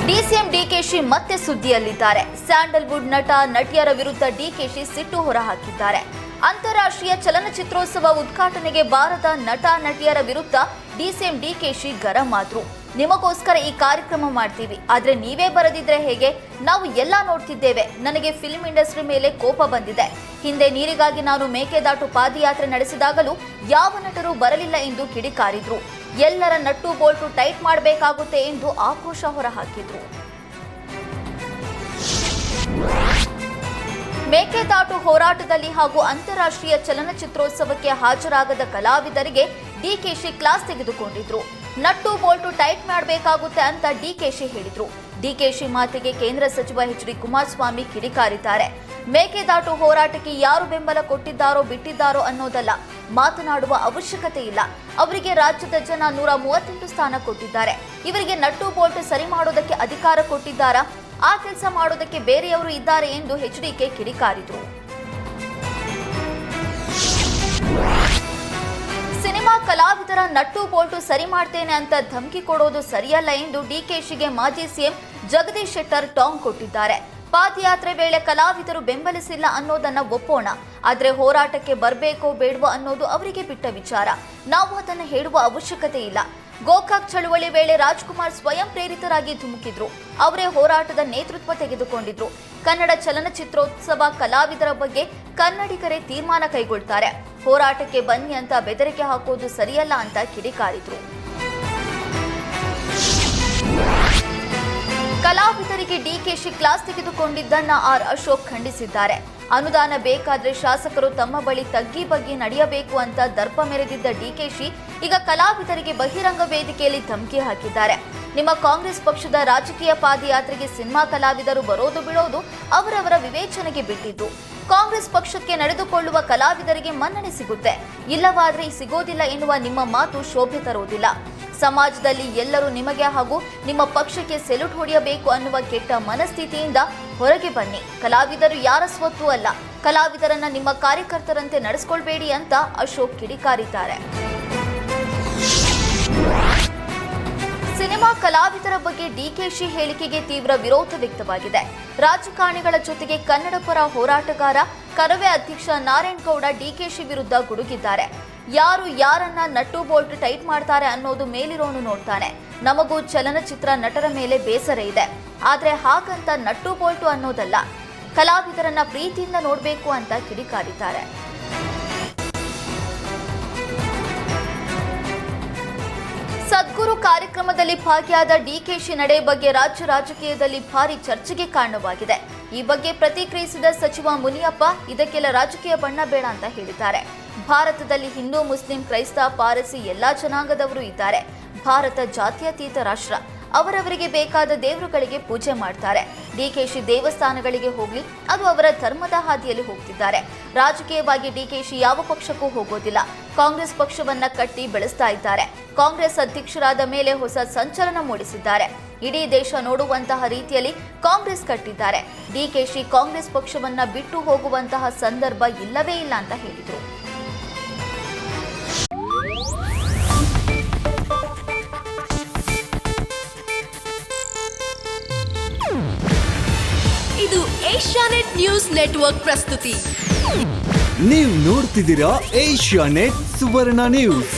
DCM DKShi ಮತ್ತೆ ಸುದ್ದಿಯಲ್ಲಿದ್ದಾರೆ. Sandalwood ನಟ ನಟಿಯರ ವಿರುದ್ಧ ಡಿಕೆಶಿ ಸಿಟ್ಟು ಹೊರಹಾಕಿದ್ದಾರೆ. ಅಂತಾರಾಷ್ಟ್ರೀಯ ಚಲನಚಿತ್ರೋತ್ಸವ ಉದ್ಘಾಟನೆಗೆ ಬಾರದ ನಟ ನಟಿಯರ ವಿರುದ್ಧ ಡಿಸಿಎಂ ಡಿಕೆಶಿ ಗರಂ ಆದ್ರು. ನಿಮಗೋಸ್ಕರ ಈ ಕಾರ್ಯಕ್ರಮ ಮಾಡ್ತೀವಿ, ಆದ್ರೆ ನೀವೇ ಬರದಿದ್ರೆ ಹೇಗೆ? ನಾವು ಎಲ್ಲ ನೋಡ್ತಿದ್ದೇವೆ. ನನಗೆ ಫಿಲ್ಮ್ ಇಂಡಸ್ಟ್ರಿ ಮೇಲೆ ಕೋಪ ಬಂದಿದೆ. ಹಿಂದೆ ನೀರಿಗಾಗಿ ನಾನು ಮೇಕೆದಾಟು ಪಾದಯಾತ್ರೆ ನಡೆಸಿದಾಗಲೂ ಯಾವ ನಟರು ಬರಲಿಲ್ಲ ಎಂದು ಕಿಡಿಕಾರಿದ್ರು. ಎಲ್ಲರ ನಟ್ಟು ಬೋಲ್ಟು ಟೈಟ್ ಮಾಡಬೇಕಾಗುತ್ತೆ ಎಂದು ಆಕ್ರೋಶ ಹೊರಹಾಕಿದ್ರು. ಮೇಕೆದಾಟು ಹೋರಾಟದಲ್ಲಿ ಹಾಗೂ ಅಂತಾರಾಷ್ಟ್ರೀಯ ಚಲನಚಿತ್ರೋತ್ಸವಕ್ಕೆ ಹಾಜರಾಗದ ಕಲಾವಿದರಿಗೆ ಡಿಕೆಶಿ ಕ್ಲಾಸ್ ತೆಗೆದುಕೊಂಡಿದ್ರು. ನಟ್ಟು ಬೋಲ್ಟು ಟೈಟ್ ಮಾಡಬೇಕಾಗುತ್ತೆ ಅಂತ ಡಿಕೆಶಿ ಹೇಳಿದ್ರು. ಡಿಕೆಶಿ ಮಾತಿಗೆ ಕೇಂದ್ರ ಸಚಿವ ಎಚ್.ಡಿ. ಕುಮಾರಸ್ವಾಮಿ ಕಿಡಿಕಾರಿದ್ದಾರೆ. ಮೇಕೆದಾಟು ಹೋರಾಟಕ್ಕೆ ಯಾರು ಬೆಂಬಲ ಕೊಟ್ಟಿದ್ದಾರೋ ಬಿಟ್ಟಿದ್ದಾರೋ ಅನ್ನೋದಲ್ಲ, ಮಾತನಾಡುವ ಅವಶ್ಯಕತೆ ಇಲ್ಲ. ಅವರಿಗೆ ರಾಜ್ಯದ ಜನ 138 ಸ್ಥಾನ ಕೊಟ್ಟಿದ್ದಾರೆ. ಇವರಿಗೆ ನಟ್ಟು ಬೋಲ್ಟ್ ಸರಿ ಮಾಡೋದಕ್ಕೆ ಅಧಿಕಾರ ಕೊಟ್ಟಿದ್ದಾರಾ? ಆ ಕೆಲಸ ಮಾಡೋದಕ್ಕೆ ಬೇರೆಯವರು ಇದ್ದಾರೆ ಎಂದು ಎಚ್ಡಿಕೆ ಕಿಡಿಕಾರಿದ್ರು. ಸಿನಿಮಾ ಕಲಾವಿದರ ನಟ್ಟು ಬೋಲ್ಟು ಸರಿ ಮಾಡ್ತೇನೆ ಅಂತ ಧಮಕಿ ಕೊಡೋದು ಸರಿಯಲ್ಲ ಎಂದು ಡಿಕೆಶಿಗೆ ಮಾಜಿ ಸಿಎಂ ಜಗದೀಶ್ ಶೆಟ್ಟರ್ ಟಾಂಗ್ ಕೊಟ್ಟಿದ್ದಾರೆ. ಪಾದಯಾತ್ರೆ ವೇಳೆ ಕಲಾವಿದರು ಬೆಂಬಲಿಸಿಲ್ಲ ಅನ್ನೋದನ್ನ ಒಪ್ಪೋಣ, ಆದ್ರೆ ಹೋರಾಟಕ್ಕೆ ಬರಬೇಕೋ ಬೇಡವೋ ಅನ್ನೋದು ಅವರಿಗೆ ಬಿಟ್ಟ ವಿಚಾರ. ನಾವು ಅದನ್ನು ಹೇಳುವ ಅವಶ್ಯಕತೆ ಇಲ್ಲ. ಗೋಕಾಕ್ ಚಳುವಳಿ ವೇಳೆ ರಾಜ್ಕುಮಾರ್ ಸ್ವಯಂ ಪ್ರೇರಿತರಾಗಿ ಧುಮುಕಿದ್ರು. ಅವರೇ ಹೋರಾಟದ ನೇತೃತ್ವ ತೆಗೆದುಕೊಂಡಿದ್ರು. ಕನ್ನಡ ಚಲನಚಿತ್ರೋತ್ಸವ ಕಲಾವಿದರ ಬಗ್ಗೆ ಕನ್ನಡಿಗರೇ ತೀರ್ಮಾನ ಕೈಗೊಳ್ತಾರೆ. ಹೋರಾಟಕ್ಕೆ ಬನ್ನಿ ಅಂತ ಬೆದರಿಕೆ ಹಾಕೋದು ಸರಿಯಲ್ಲ ಅಂತ ಕಿಡಿಕಾರಿದ್ರು. ಕಲಾವಿದರಿಗೆ ಡಿಕೆಶಿ ಕ್ಲಾಸ್ ತೆಗೆದುಕೊಂಡಿದ್ದನ್ನ ಆರ್ ಅಶೋಕ್ ಖಂಡಿಸಿದ್ದಾರೆ. ಅನುದಾನ ಬೇಕಾದ್ರೆ ಶಾಸಕರು ತಮ್ಮ ಬಳಿ ತಗ್ಗಿ ಬಗ್ಗಿ ನಡೆಯಬೇಕು ಅಂತ ದರ್ಪ ಮೆರೆದಿದ್ದ ಡಿಕೆಶಿ ಈಗ ಕಲಾವಿದರಿಗೆ ಬಹಿರಂಗ ವೇದಿಕೆಯಲ್ಲಿ ಧಮಕಿ ಹಾಕಿದ್ದಾರೆ. ನಿಮ್ಮ ಕಾಂಗ್ರೆಸ್ ಪಕ್ಷದ ರಾಜಕೀಯ ಪಾದಯಾತ್ರೆಗೆ ಸಿನಿಮಾ ಕಲಾವಿದರು ಬರೋದು ಬಿಡೋದು ಅವರವರ ವಿವೇಚನೆಗೆ ಬಿಟ್ಟಿದ್ದು. ಕಾಂಗ್ರೆಸ್ ಪಕ್ಷಕ್ಕೆ ನಡೆದುಕೊಳ್ಳುವ ಕಲಾವಿದರಿಗೆ ಮನ್ನಣೆ ಸಿಗುತ್ತೆ, ಇಲ್ಲವಾದ್ರೆ ಸಿಗೋದಿಲ್ಲ ಎನ್ನುವ ನಿಮ್ಮ ಮಾತು ಶೋಭೆ ತರೋದಿಲ್ಲ. ಸಮಾಜದಲ್ಲಿ ಎಲ್ಲರೂ ನಿಮಗೆ ಹಾಗೂ ನಿಮ್ಮ ಪಕ್ಷಕ್ಕೆ ಸೆಲ್ಯೂಟ್ ಹೊಡೆಯಬೇಕು ಅನ್ನುವ ಕೆಟ್ಟ ಮನಸ್ಥಿತಿಯಿಂದ ಹೊರಗೆ ಬನ್ನಿ. ಕಲಾವಿದರು ಯಾರ ಸ್ವತ್ತು ಅಲ್ಲ. ಕಲಾವಿದರನ್ನ ನಿಮ್ಮ ಕಾರ್ಯಕರ್ತರಂತೆ ನಡೆಸಿಕೊಳ್ಬೇಡಿ ಅಂತ ಅಶೋಕ್ ಕಿಡಿಕಾರಿದ್ದಾರೆ. ಸಿನಿಮಾ ಕಲಾವಿದರ ಬಗ್ಗೆ ಡಿಕೆಶಿ ಹೇಳಿಕೆಗೆ ತೀವ್ರ ವಿರೋಧ ವ್ಯಕ್ತವಾಗಿದೆ. ರಾಜಕಾರಣಿಗಳ ಜೊತೆಗೆ ಕನ್ನಡ ಪರ ಹೋರಾಟಗಾರ ಕರವೇ ಅಧ್ಯಕ್ಷ ನಾರಾಯಣಗೌಡ ಡಿಕೆಶಿ ವಿರುದ್ಧ ಗುಡುಗಿದ್ದಾರೆ. ಯಾರು ಯಾರನ್ನ ನಟ್ಟು ಬೋಲ್ಟ್ ಟೈಟ್ ಮಾಡ್ತಾರೆ ಅನ್ನೋದು ಮೇಲಿರೋನು ನೋಡ್ತಾನೆ. ನಮಗೂ ಚಲನಚಿತ್ರ ನಟರ ಮೇಲೆ ಬೇಸರ ಇದೆ, ಆದ್ರೆ ಹಾಗಂತ ನಟ್ಟು ಬೋಲ್ಟು ಅನ್ನೋದಲ್ಲ. ಕಲಾವಿದರನ್ನ ಪ್ರೀತಿಯಿಂದ ನೋಡಬೇಕು ಅಂತ ಕಿಡಿಕಾರಿದ್ದಾರೆ. ಸದ್ಗುರು ಕಾರ್ಯಕ್ರಮದಲ್ಲಿ ಭಾಗಿಯಾದ ಡಿಕೆಶಿ ನಡೆ ಬಗ್ಗೆ ರಾಜ್ಯ ರಾಜಕೀಯದಲ್ಲಿ ಭಾರಿ ಚರ್ಚೆಗೆ ಕಾರಣವಾಗಿದೆ. ಈ ಬಗ್ಗೆ ಪ್ರತಿಕ್ರಿಯಿಸಿದ ಸಚಿವ ಮುನಿಯಪ್ಪ ಇದಕ್ಕೆಲ್ಲ ರಾಜಕೀಯ ಬಣ್ಣ ಬೇಡ ಅಂತ ಹೇಳಿದ್ದಾರೆ. ಭಾರತದಲ್ಲಿ ಹಿಂದೂ, ಮುಸ್ಲಿಂ, ಕ್ರೈಸ್ತ, ಪಾರಸಿ ಎಲ್ಲಾ ಜನಾಂಗದವರು ಇದ್ದಾರೆ. ಭಾರತ ಜಾತ್ಯತೀತ ರಾಷ್ಟ್ರ. ಅವರವರಿಗೆ ಬೇಕಾದ ದೇವರುಗಳಿಗೆ ಪೂಜೆ ಮಾಡ್ತಾರೆ. ಡಿಕೆಶಿ ದೇವಸ್ಥಾನಗಳಿಗೆ ಹೋಗ್ಲಿ, ಅದು ಅವರ ಧರ್ಮದ ಹಾದಿಯಲ್ಲಿ ಹೋಗ್ತಿದ್ದಾರೆ. ರಾಜಕೀಯವಾಗಿ ಡಿಕೆಶಿ ಯಾವ ಪಕ್ಷಕ್ಕೂ ಹೋಗೋದಿಲ್ಲ. ಕಾಂಗ್ರೆಸ್ ಪಕ್ಷವನ್ನ ಕಟ್ಟಿ ಬೆಳೆಸ್ತಾ ಇದ್ದಾರೆ. ಕಾಂಗ್ರೆಸ್ ಅಧ್ಯಕ್ಷರಾದ ಮೇಲೆ ಹೊಸ ಸಂಚಲನ ಮೂಡಿಸಿದ್ದಾರೆ. ಇಡೀ ದೇಶ ನೋಡುವಂತಹ ರೀತಿಯಲ್ಲಿ ಕಾಂಗ್ರೆಸ್ ಕಟ್ಟಿದ್ದಾರೆ. ಡಿಕೆಶಿ ಕಾಂಗ್ರೆಸ್ ಪಕ್ಷವನ್ನ ಬಿಟ್ಟು ಹೋಗುವಂತಹ ಸಂದರ್ಭ ಇಲ್ಲವೇ ಇಲ್ಲ ಅಂತ ಹೇಳಿದರು. ಇದು ಏಷ್ಯಾನೆಟ್ ನ್ಯೂಸ್ ನೆಟ್ವರ್ಕ್ ಪ್ರಸ್ತುತಿ. ನೀವು ನೋಡ್ತಿದ್ದೀರಾ ಏಷ್ಯಾನೆಟ್ ಸುವರ್ಣ ನ್ಯೂಸ್.